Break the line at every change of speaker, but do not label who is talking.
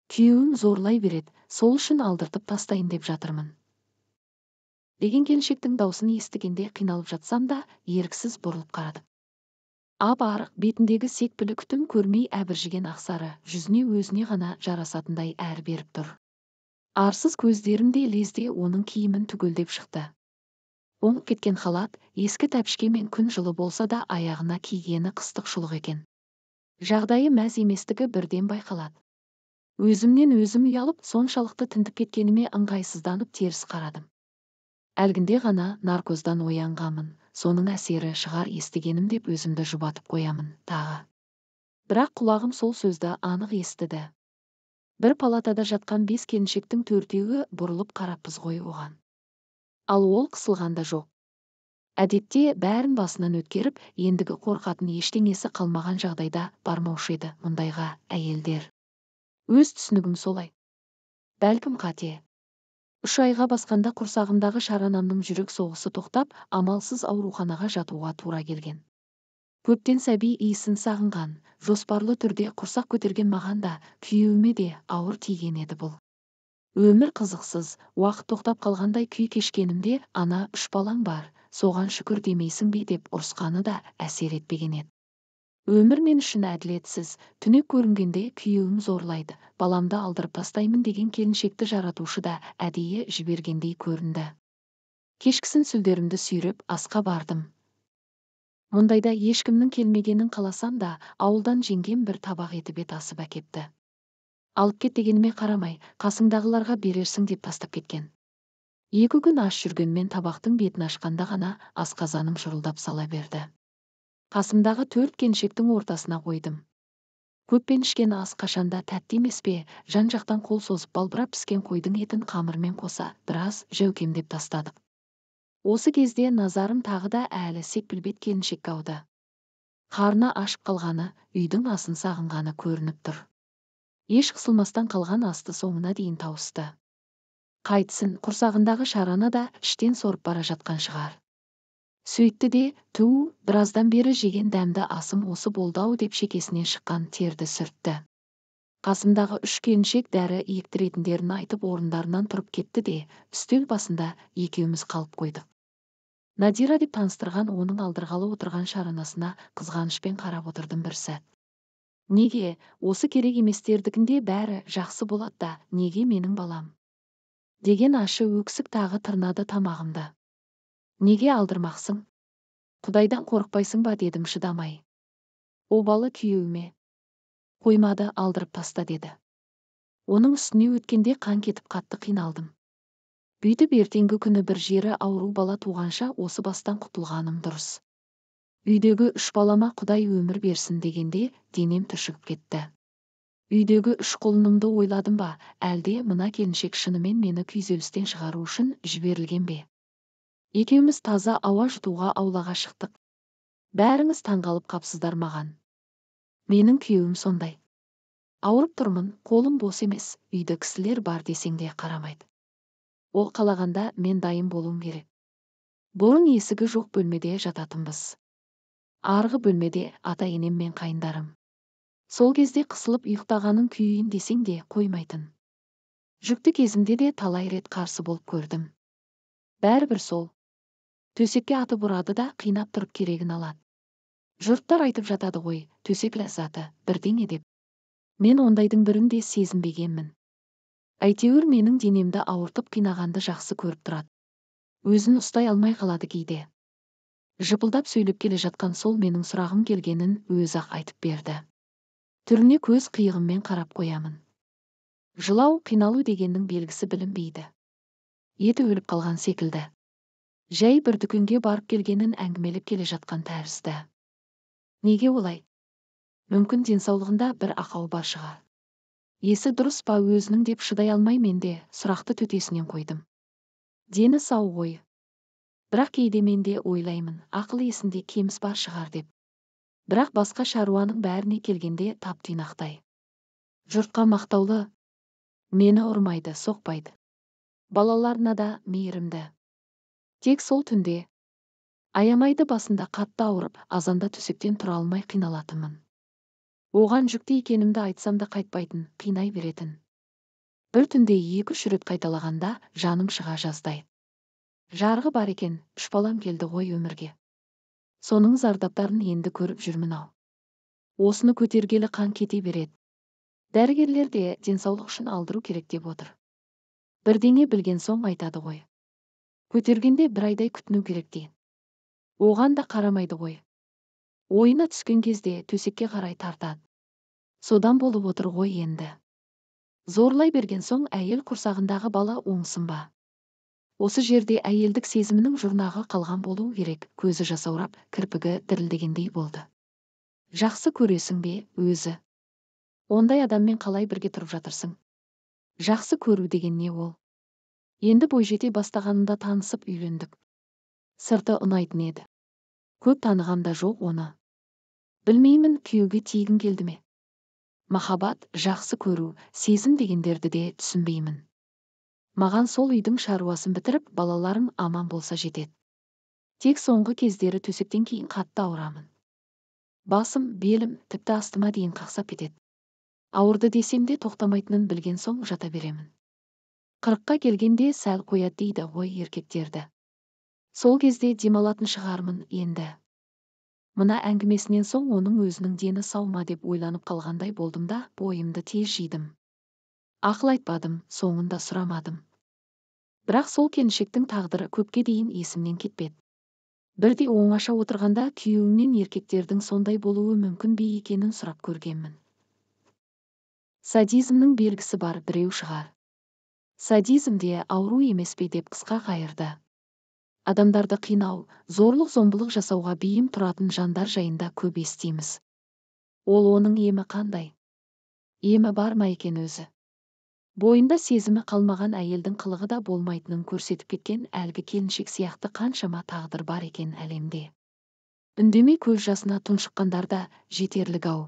Күйеуім зорлай береді, сол үшін алдыртып тастайын деп жатырмын. Деген келіншектің даусын естігенде қиналып жатсам да, еріксіз бұрылып қарадым. Ап-арық бетіндегі секпілі күтім көрмей әбіржіген ақсары жүзіне өзіне ғана жарасатындай әр беріп тұр. Арсыз көздерінде лезде оның киімін түгелдеп шықты. Оңып кеткен халат, ескі тәпішке мен күн жылы болса да аяғына кигені қыстық шұлық екен. Жағдайы мәз еместігі бірден байқалады. Өзімнен өзім ұялып, соншалықты тінтіп кеткеніме ыңғайсызданып теріс қарадым. Әлгінде ғана наркоздан оянғамын, соның әсері шығар естігенім деп өзімді жұбатып қоямын тағы. Бірақ құлағым сол сөзді анық естіді. Бір палатада жатқан 5 келіншектің 4-еуі бұрылып қараппыз ғой оған. Ал ол қысылғанда жоқ. Әдетте бәрін басынан өткеріп, ендігі қорқатын ештеңесі қалмаған жағдайда бармаушы еді мұндайға әйелдер. Өз түсінігім солай. Бәлкім қате. 3 айға басқанда құрсағымдағы шаранамның жүрек соғысы тоқтап, амалсыз ауруханаға жатуға тура келген. Көптен сәби иісін сағынған, жоспарлы түрде құрсақ көтерген маған да, күйеуіме де ауыр тиген еді бұл. Өмір қызықсыз, уақыт тоқтап қалғандай күй кешкенімде, ана 3 балаң бар, соған шүкір демейсің бе деп ұрысқаны да әсер етпеген еді. Өмір мен үшін әділетсіз, түнек көрінгенде күйеуім зорлайды, баламды алдырып тастаймын деген келіншекті жаратушы да әдейі жібергендей көрінді. Кешкісін сүлдерімді сүйреп асқа бардым. Мұндайда ешкімнің келмегенін қаласам да, ауылдан жеңгем бір табақ етіп ет асып әкепті. Алып кет дегеніме қарамай, қасыңдағыларға берерсің деп тастап кеткен. 2 күн аш жүргенмен табақтың бетін ашқанда ғана асқазаным шұрылдап сала берді. Қасымдағы 4 келіншектің ортасына қойдым. Көппен ішкен ас қашанда тәтті емес пе, жан-жақтан қол созып балбырап піскен қойдың етін қамырмен қоса біраз жәукемдеп тастадық. Осы кезде назарым тағы да әлі секпілбет келіншекке ауды. Қарны ашып қалғаны, үйдің асын сағынғаны көрініп тұр. Еш қысылмастан қалған асты соңына дейін тауысты. Қайтсын, құрсағындағы шараны да іштен сорып бара жатқан шығар. Сөйтті де, біраздан бері жеген дәмді асым осы болды-ау деп шекесінен шыққан терді сүртті. Қасымдағы 3 келіншек дәрі ектіретіндерін айтып орындарынан тұрып кетті де, үстел басында екеуміз қалып қойдық. Надира деп таныстырған оның алдырғалы отырған шаранасына қызғанышпен қарап отырдым бір сәт. Неге, осы керек еместердікінде бәрі жақсы болады да, неге менің балам? Деген ашы өксік тағы тырнады тамағымды. Неге алдырмақсың? Құдайдан қорықпайсың ба дедім шыдамай. Обалы күйеуіме. Қоймады, алдырып таста деді. Оның үстіне өткенде қан кетіп қатты қиналдым. Бүйтіп ертеңгі күні бір жері ауру бала туғанша осы бастан құтылғаным дұрыс. Үйдегі 3 балама Құдай өмір берсін дегенде денем түршігіп кетті. Үйдегі 3 құлынымды ойладым ба, әлде мына келіншек шынымен мені күйзелістен шығару үшін жіберілген бе? Екеуміз таза ауа жұтуға аулаға шықтық. Бәріңіз таңғалып қапсыздар маған. Менің күйеуім сондай. Ауырып тұрмын, қолым бос емес, үйді кісілер бар десең де қарамайды. Ол қалағанда мен дайын болуым керек. Бұрын есігі жоқ бөлмеде жататынбыз. Арғы бөлмеде ата-енем мен қайындарым. Сол кезде қысылып ұйықтағанын күйейін десең де қоймайтын. Жүкті кезімде де талай рет қарсы болып көрдім. Бәрібір сол. Төсекке атып ұрады да қинап тұрып керегін алады. Жұрттар айтып жатады ғой, төсек ләззаты, бірдеңе деп. Мен ондайдың бірін де сезінбегенмін. Әйтеуір менің денемді ауыртып қинағанды жақсы көріп тұрады. Өзін ұстай алмай қалады кейде. Жыпылдап сөйлеп келе жатқан сол менің сұрағым келгенін өзі-ақ айтып берді. Түріне көз қиығыммен қарап қоямын. Жылау, қиналу дегеннің белгісі білінбейді. Еті өліп қалған секілді. Жай бір дүкенге барып келгенін әңгімелеп келе жатқан тәрізді. Неге олай? Мүмкін денсаулығында бір ақау бар шығар. Есі дұрыс па өзінің деп шыдай алмай менде сұрақты төтесінен қойдым. Дені сау ғой. Бірақ кейде менде ойлаймын, ақыл есінде кеміс бар шығар деп. Бірақ басқа шаруаның бәріне келгенде тап-тұйнақтай. Жұртқа мақтаулы, мені ұрмайды, соқпайды. Балаларына да мейірімді. Тек сол түнде аямайды, басында қатты ауырып, азанда төсектен тұра алмай қиналатынмын. Оған жүкті екенімді айтсам да қайтпайтын, қинай беретін. бір түнде 2-3 рет қайталағанда жаным шыға жаздайды. Жарығы бар екен, 3 балам келді ғой өмірге. Соның зардаптарын енді көріп жүрмін-ау. Осыны көтергелі қан кете береді. Дәрігерлер де денсаулық үшін алдыру керек деп отыр. Бірдеңе білген соң айтады ғой. Көтергенде 1 айдай күтіну керек деген. Оған да қарамайды ғой. Ойына түскен кезде төсекке қарай тартады. Содан болып отыр ғой енді. Зорлай берген соң әйел құрсағындағы бала оңсын ба? Осы жерде әйелдік сезімінің жұрнағы қалған болу керек. Көзі жасаурап, кірпігі дірілдегендей болды. Жақсы көресің бе, өзі? Ондай адаммен қалай бірге тұрып жатырсың? Жақсы көру деген не ол? Енді бойжете бастағанында танысып үйлендік. Сырты ұнайтын еді. Көп танығам да жоқ оны. Білмеймін, күйеуге тиегің келді ме? Махаббат, жақсы көру, сезім дегендерді де түсінбеймін. Маған сол үйдің шаруасын бітіріп, балаларым аман болса жетеді. Тек соңғы кездері төсектен кейін қатты ауырамын. Басым, белім, тіпті астыма дейін қақсап кетеді. Ауырды десем де тоқтамайтынын білген соң жата беремін. 40-қа келгенде сәл қояды дейді ғой еркектерді. Сол кезде демалатын шығармын енді. Мына әңгімесінен соң оның өзінің дені сау ма деп ойланып қалғандай болдым да, бойымды тез жидым. Ақыл айтпадым, соңында сұрамадым. Бірақ сол келіншектің тағдыры көпке дейін есімнен кетпеді. Бірде оңаша отырғанда күйеуіңнен еркектердің сондай болуы мүмкін бе екенін сұрап көргенмін. Садизмнің белгісі бар біреу шығар. Садизм де ауру емес пе деп қысқа қайырды. Адамдарды қинау, зорлық-зомбылық жасауға бейім тұратын жандар жайында көп естиміз. Ол оның емі қандай? Емі бар ма екен өзі? Бойында сезімі қалмаған әйелдің қылығы да болмайтынын көрсетіп кеткен әлгі келіншек сияқты қаншама тағдыр бар екен әлемде. Үндемей көз жасына тұншыққандар да жетерлік-ау.